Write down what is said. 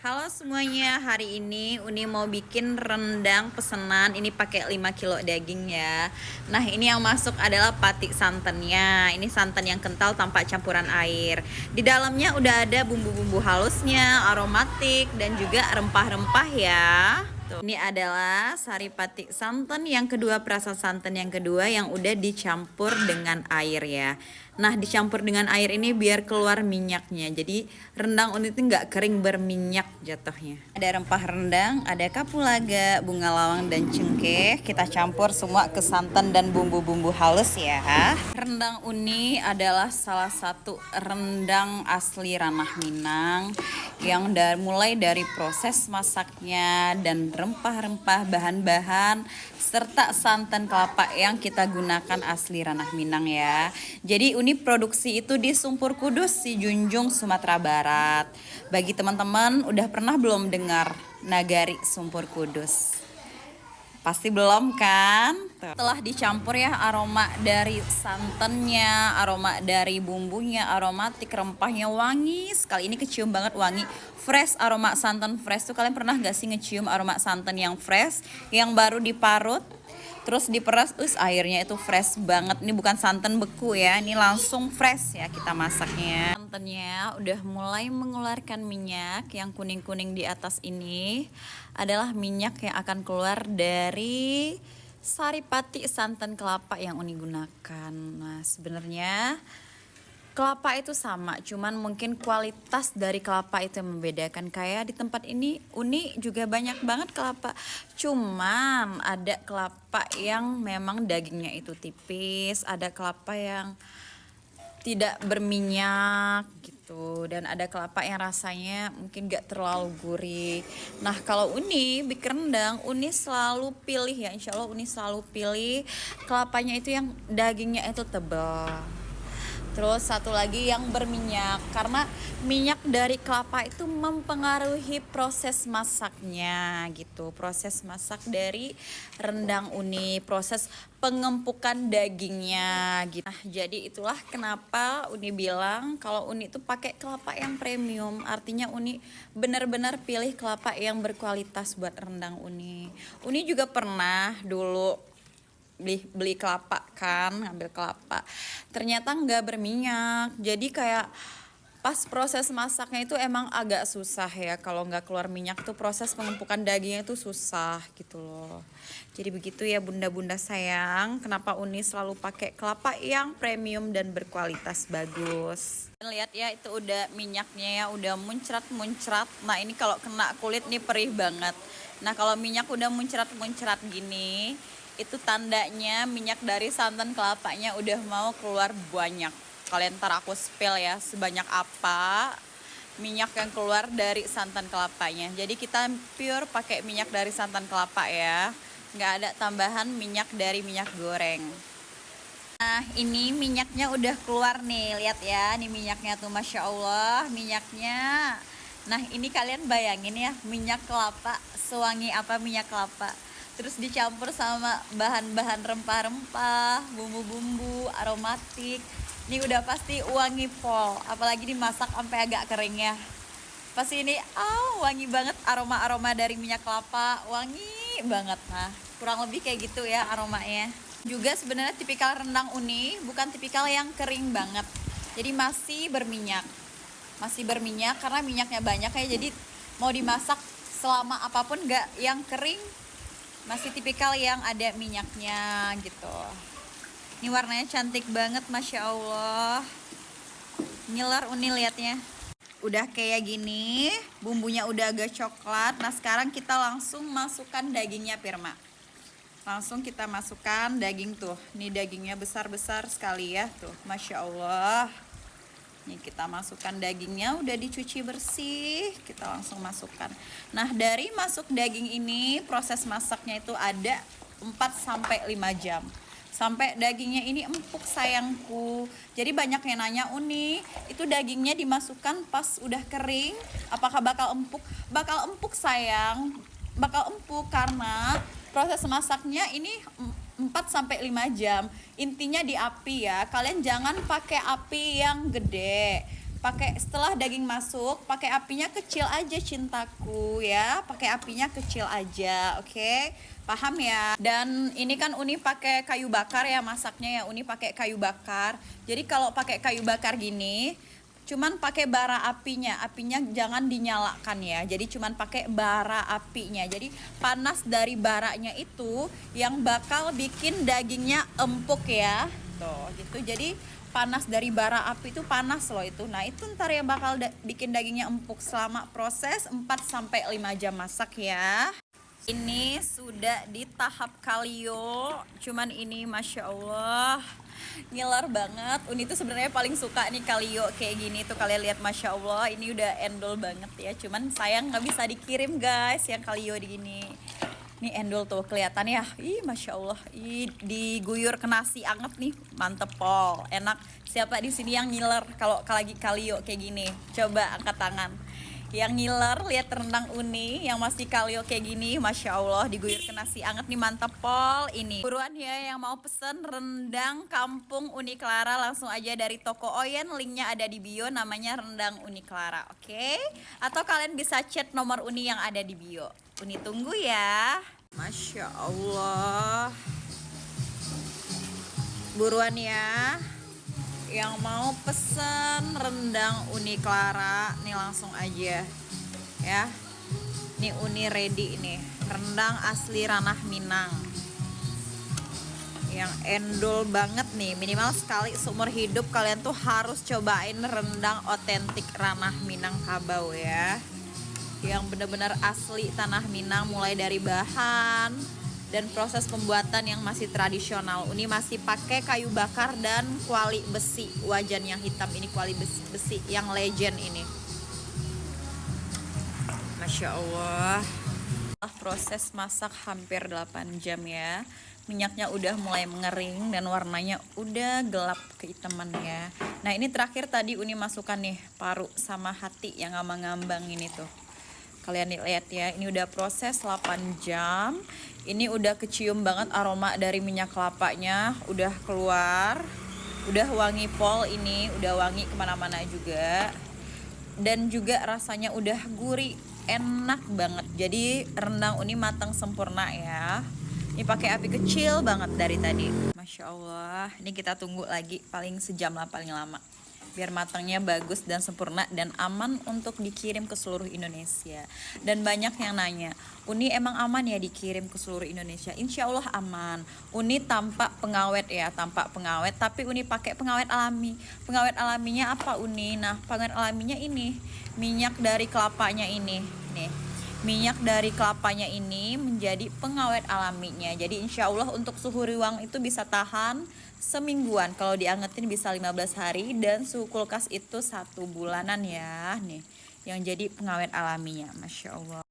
Halo semuanya, hari ini Uni mau bikin rendang pesanan. Ini pakai 5 kilo daging ya. Nah, ini yang masuk adalah patik santannya. Ini santan yang kental tanpa campuran air. Di dalamnya udah ada bumbu-bumbu halusnya, aromatik dan juga rempah-rempah ya. Tuh. Ini adalah sari patik santan yang kedua, perasa santan yang kedua yang udah dicampur dengan air ya. Nah, dicampur dengan air ini biar keluar minyaknya. Jadi rendang Uni itu nggak kering berminyak jatuhnya. Ada rempah rendang, ada kapulaga, bunga lawang dan cengkeh. Kita campur semua ke santan dan bumbu-bumbu halus ya. Rendang Uni adalah salah satu rendang asli ranah Minang yang mulai dari proses masaknya dan rempah-rempah, bahan-bahan serta santan kelapa yang kita gunakan asli ranah Minang ya. Jadi Uni produksi itu di Sumpur Kudus, si Junjung, Sumatera Barat. Bagi teman-teman udah pernah belum dengar Nagari Sumpur Kudus? Pasti belum kan? Tuh. Setelah dicampur ya aroma dari santannya, aroma dari bumbunya, aromatik, rempahnya wangi sekali. Ini kecium banget wangi fresh, aroma santan fresh tuh. Kalian pernah gak sih ngecium aroma santan yang fresh, yang baru diparut? Terus diperas, airnya itu fresh banget. Ini bukan santan beku ya, ini langsung fresh ya kita masaknya. Santannya udah mulai mengeluarkan minyak. Yang kuning-kuning di atas ini adalah minyak yang akan keluar dari saripati santan kelapa yang Uni gunakan. Nah, sebenarnya kelapa itu sama, cuman mungkin kualitas dari kelapa itu yang membedakan. Kayak di tempat ini Uni juga banyak banget kelapa, cuman ada kelapa yang memang dagingnya itu tipis, ada kelapa yang tidak berminyak gitu, dan ada kelapa yang rasanya mungkin gak terlalu gurih. Nah, kalau Uni bikin rendang, Uni selalu pilih ya, insya Allah Uni selalu pilih kelapanya itu yang dagingnya itu tebal. Terus satu lagi yang berminyak, karena minyak dari kelapa itu mempengaruhi proses masaknya gitu. Proses masak dari rendang Uni, proses pengempukan dagingnya gitu. Nah, jadi itulah kenapa Uni bilang kalau Uni itu pakai kelapa yang premium. Artinya Uni benar-benar pilih kelapa yang berkualitas buat rendang Uni. Uni juga pernah dulu beli kelapa kan, ngambil kelapa, ternyata nggak berminyak. Jadi kayak pas proses masaknya itu emang agak susah ya, kalau nggak keluar minyak tuh proses pengempukan dagingnya itu susah gitu loh. Jadi begitu ya bunda-bunda sayang, kenapa Uni selalu pakai kelapa yang premium dan berkualitas bagus. Lihat ya, itu udah minyaknya ya, udah muncrat-muncrat. Nah, ini kalau kena kulit nih perih banget. Nah, kalau minyak udah muncrat-muncrat gini, itu tandanya minyak dari santan kelapanya udah mau keluar banyak. Kalian ntar aku spill ya sebanyak apa minyak yang keluar dari santan kelapanya. Jadi kita pure pakai minyak dari santan kelapa ya, nggak ada tambahan minyak dari minyak goreng. Nah, ini minyaknya udah keluar nih, lihat ya, ini minyaknya tuh, masya Allah minyaknya. Nah, ini kalian bayangin ya, minyak kelapa sewangi apa minyak kelapa, terus dicampur sama bahan-bahan rempah-rempah, bumbu-bumbu, aromatik. Ini udah pasti wangi pol, apalagi dimasak sampai agak kering ya. Pasti ini wangi banget, aroma-aroma dari minyak kelapa, wangi banget. Nah, kurang lebih kayak gitu ya aromanya. Juga sebenarnya tipikal rendang Uni bukan tipikal yang kering banget. Jadi masih berminyak. Masih berminyak karena minyaknya banyak ya, jadi mau dimasak selama apapun gak yang kering, masih tipikal yang ada minyaknya gitu. Ini warnanya cantik banget, masya Allah. Ngiler Uni liatnya. Udah kayak gini, bumbunya udah agak coklat. Nah, sekarang kita langsung masukkan dagingnya, Pirma. Langsung kita masukkan daging tuh. Ini dagingnya besar-besar sekali ya tuh, masya Allah. Nih kita masukkan dagingnya, udah dicuci bersih, kita langsung masukkan. Nah, dari masuk daging ini proses masaknya itu ada 4-5 jam. Sampai dagingnya ini empuk sayangku. Jadi banyak yang nanya, Uni, itu dagingnya dimasukkan pas udah kering, apakah bakal empuk? Bakal empuk sayang, bakal empuk karena proses masaknya ini 4-5 jam. Intinya di api ya, kalian jangan pakai api yang gede. pakai setelah daging masuk, pakai apinya kecil aja cintaku ya, pakai apinya kecil aja, oke? Paham ya? Dan ini kan Uni pakai kayu bakar ya masaknya ya, Uni pakai kayu bakar. Jadi kalau pakai kayu bakar gini, cuman pakai bara apinya jangan dinyalakan ya. Jadi cuman pakai bara apinya. Jadi panas dari baranya itu yang bakal bikin dagingnya empuk ya. Tuh, gitu. Jadi panas dari bara api itu panas loh itu. Nah, itu ntar yang bakal bikin dagingnya empuk selama proses 4 sampai 5 jam masak ya. Ini sudah di tahap kalio. Cuman ini Masya Allah ngiler banget. Uni tuh sebenarnya paling suka nih kalio kayak gini tuh, kalian lihat Masya Allah ini udah endol banget ya. Cuman sayang nggak bisa dikirim guys yang kalio di gini. Nih endol tuh kelihatan ya. Ih Masya Allah. Ih diguyur ke nasi anget nih. Mantep pol. Enak. Siapa di sini yang ngiler kalau lagi kalio kayak gini? Coba angkat tangan. Yang ngiler lihat rendang Uni yang masih kalio kayak gini, Masya Allah diguyur ke nasi anget nih, mantap pol. Ini buruan ya yang mau pesen rendang kampung Uni Clara, langsung aja dari toko Oyen, linknya ada di bio, namanya rendang Uni Clara, oke? Atau kalian bisa chat nomor Uni yang ada di bio. Uni tunggu ya. Masya Allah, buruan ya yang mau pesen rendang Uni Clara nih, langsung aja ya. Nih Uni ready nih, rendang asli ranah Minang yang endol banget nih, minimal sekali seumur hidup kalian tuh harus cobain rendang otentik ranah Minang Kabau ya, yang benar-benar asli tanah Minang, mulai dari bahan dan proses pembuatan yang masih tradisional. Uni masih pakai kayu bakar dan kuali besi, wajan yang hitam ini kuali besi yang legend ini. Masya Allah. Proses masak hampir 8 jam ya. Minyaknya udah mulai mengering dan warnanya udah gelap kehitaman ya. Nah ini terakhir tadi Uni masukkan nih paru sama hati yang ngambang-ngambang ini tuh. Kalian lihat ya, ini udah proses 8 jam. Ini udah kecium banget aroma dari minyak kelapanya, udah keluar. Udah wangi pol ini, udah wangi kemana-mana juga. Dan juga rasanya udah gurih, enak banget. Jadi rendang Uni matang sempurna ya. Ini pakai api kecil banget dari tadi. Masya Allah, ini kita tunggu lagi paling sejam lah paling lama. Biar matangnya bagus dan sempurna dan aman untuk dikirim ke seluruh Indonesia. Dan banyak yang nanya, Uni emang aman ya dikirim ke seluruh Indonesia? Insya Allah aman. Uni tanpa pengawet ya, tanpa pengawet, tapi Uni pakai pengawet alami. Pengawet alaminya apa Uni? Nah, pengawet alaminya ini minyak dari kelapanya ini nih. Minyak dari kelapanya ini menjadi pengawet alaminya. Jadi insya Allah untuk suhu ruang itu bisa tahan semingguan. Kalau diangetin bisa 15 hari dan suhu kulkas itu 1 bulanan ya. Nih yang jadi pengawet alaminya. Masya Allah.